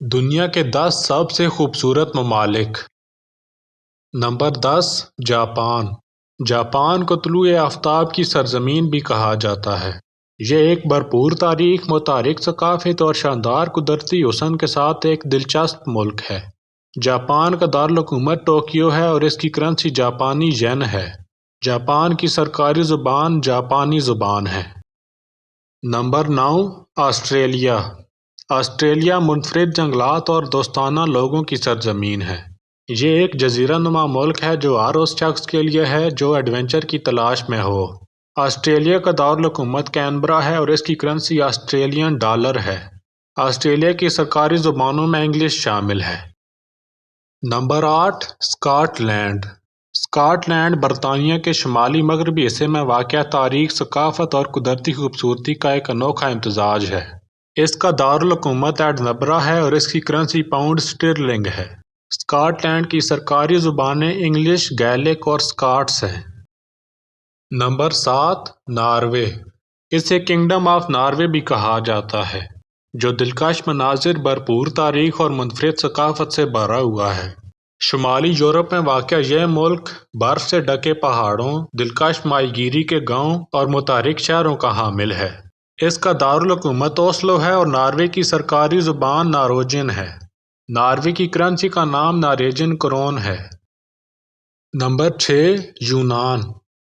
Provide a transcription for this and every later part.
دنیا کے 10 سب سے خوبصورت ممالک۔ Number 10 Japan. جاپان کو طلوع آفتاب کی سرزمین بھی کہا جاتا ہے۔ یہ ایک بھرپور تاریخ، متحرک ثقافت اور شاندار قدرتی حسن کے ساتھ ایک دلچسپ ملک ہے۔ جاپان کا دارالحکومت ٹوکیو ہے اور اس کی کرنسی جاپانی ین ہے۔ جاپان کی سرکاری زبان جاپانی زبان ہے۔ Number 9 Australia. آسٹریلیا منفرد جنگلات اور دوستانہ لوگوں کی سرزمین ہے۔ یہ ایک جزیرہ نما ملک ہے جو ہر اس شخص کے لیے ہے جو ایڈونچر کی تلاش میں ہو۔ آسٹریلیا کا دارالحکومت کینبرا ہے اور اس کی کرنسی آسٹریلین ڈالر ہے۔ آسٹریلیا کی سرکاری زبانوں میں انگلش شامل ہے۔ Number 8 Scotland. Scotland برطانیہ کے شمالی مغربی حصے میں واقع تاریخ، ثقافت اور قدرتی خوبصورتی کا ایک انوکھا امتزاج ہے۔ اس کا دارالحکومت ایڈنبرا ہے اور اس کی کرنسی پاؤنڈ اسٹرلنگ ہے۔ اسکاٹ لینڈ کی سرکاری زبانیں انگلش، گیلک اور اسکاٹس ہیں۔ Number 7 Norway. اسے کنگڈم آف ناروے بھی کہا جاتا ہے، جو دلکش مناظر، بھرپور تاریخ اور منفرد ثقافت سے بھرا ہوا ہے۔ شمالی یورپ میں واقع یہ ملک برف سے ڈھکے پہاڑوں، دلکش ماہی گیری کے گاؤں اور متحرک شہروں کا حامل ہے۔ اس کا دارالحکومت اوسلو ہے اور ناروے کی سرکاری زبان نارویجن ہے۔ ناروے کی کرنسی کا نام نارویجن کرون ہے۔ نمبر 6 یونان۔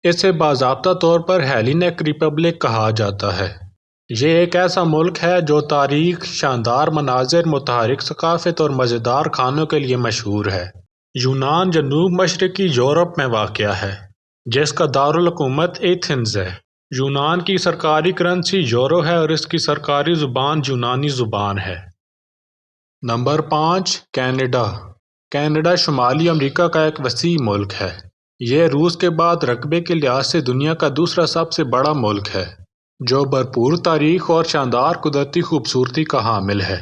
اسے باضابطہ طور پر ہیلینک ریپبلک کہا جاتا ہے۔ یہ ایک ایسا ملک ہے جو تاریخ، شاندار مناظر، متحرک ثقافت اور مزیدار کھانوں کے لیے مشہور ہے۔ یونان جنوب مشرقی یورپ میں واقع ہے، جس کا دارالحکومت ایتھنز ہے۔ یونان کی سرکاری کرنسی یورو ہے اور اس کی سرکاری زبان یونانی زبان ہے۔ Number 5 Canada. کینیڈا شمالی امریکہ کا ایک وسیع ملک ہے۔ یہ روس کے بعد رقبے کے لحاظ سے دنیا کا دوسرا سب سے بڑا ملک ہے، جو بھرپور تاریخ اور شاندار قدرتی خوبصورتی کا حامل ہے۔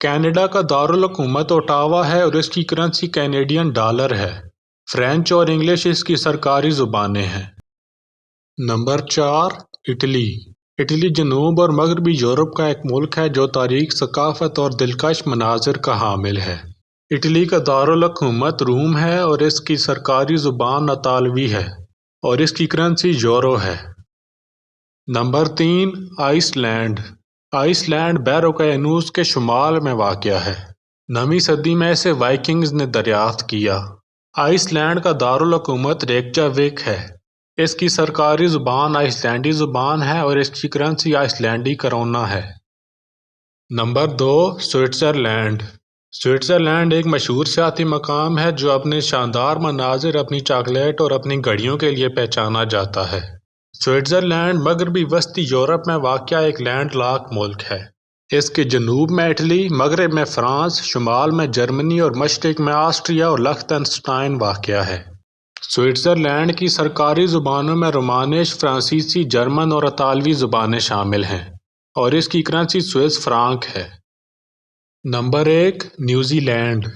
کینیڈا کا دارالحکومت اوٹاوا ہے اور اس کی کرنسی کینیڈین ڈالر ہے۔ فرینچ اور انگلش اس کی سرکاری زبانیں ہیں۔ Number 4 Italy. اٹلی جنوب اور مغربی یورپ کا ایک ملک ہے جو تاریخ، ثقافت اور دلکش مناظر کا حامل ہے۔ اٹلی کا دارالحکومت روم ہے اور اس کی سرکاری زبان اطالوی ہے اور اس کی کرنسی یورو ہے۔ Number 3 Iceland. Iceland بحر اوقیانوس کے شمال میں واقع ہے۔ 9ویں صدی میں اسے وائکنگز نے دریافت کیا۔ آئس لینڈ کا دارالحکومت ریکجاوک ہے۔ اس کی سرکاری زبان آئس لینڈی زبان ہے اور اس کی کرنسی آئس لینڈی کرونا ہے۔ Number 2 Switzerland. سوئٹزرلینڈ ایک مشہور سیاحتی مقام ہے جو اپنے شاندار مناظر، اپنی چاکلیٹ اور اپنی گھڑیوں کے لیے پہچانا جاتا ہے۔ سوئٹزرلینڈ مغربی وسطی یورپ میں واقع ایک لینڈ لاک ملک ہے۔ اس کے جنوب میں اٹلی، مغرب میں فرانس، شمال میں جرمنی اور مشرق میں آسٹریا اور لخٹنشٹائن واقع ہے۔ سوئٹزرلینڈ کی سرکاری زبانوں میں رومانش، فرانسیسی، جرمن اور اطالوی زبانیں شامل ہیں اور اس کی کرنسی سوئس فرانک ہے۔ Number 1 New Zealand.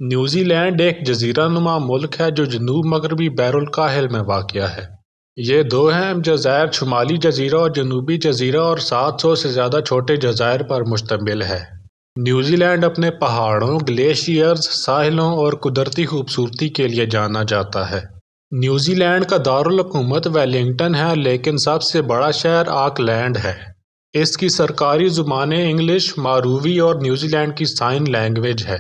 New Zealand ایک جزیرہ نما ملک ہے جو جنوب مغربی بحر الکاہل میں واقع ہے۔ یہ 2 اہم جزائر، شمالی جزیرہ اور جنوبی جزیرہ اور 700 سے زیادہ چھوٹے جزائر پر مشتمل ہے۔ نیوزی لینڈ اپنے پہاڑوں، گلیشیئرز، ساحلوں اور قدرتی خوبصورتی کے لیے جانا جاتا ہے۔ نیوزی لینڈ کا دارالحکومت ویلنگٹن ہے لیکن سب سے بڑا شہر آکلینڈ ہے۔ اس کی سرکاری زبانیں انگلش، ماروری اور نیوزی لینڈ کی سائن لینگویج ہے۔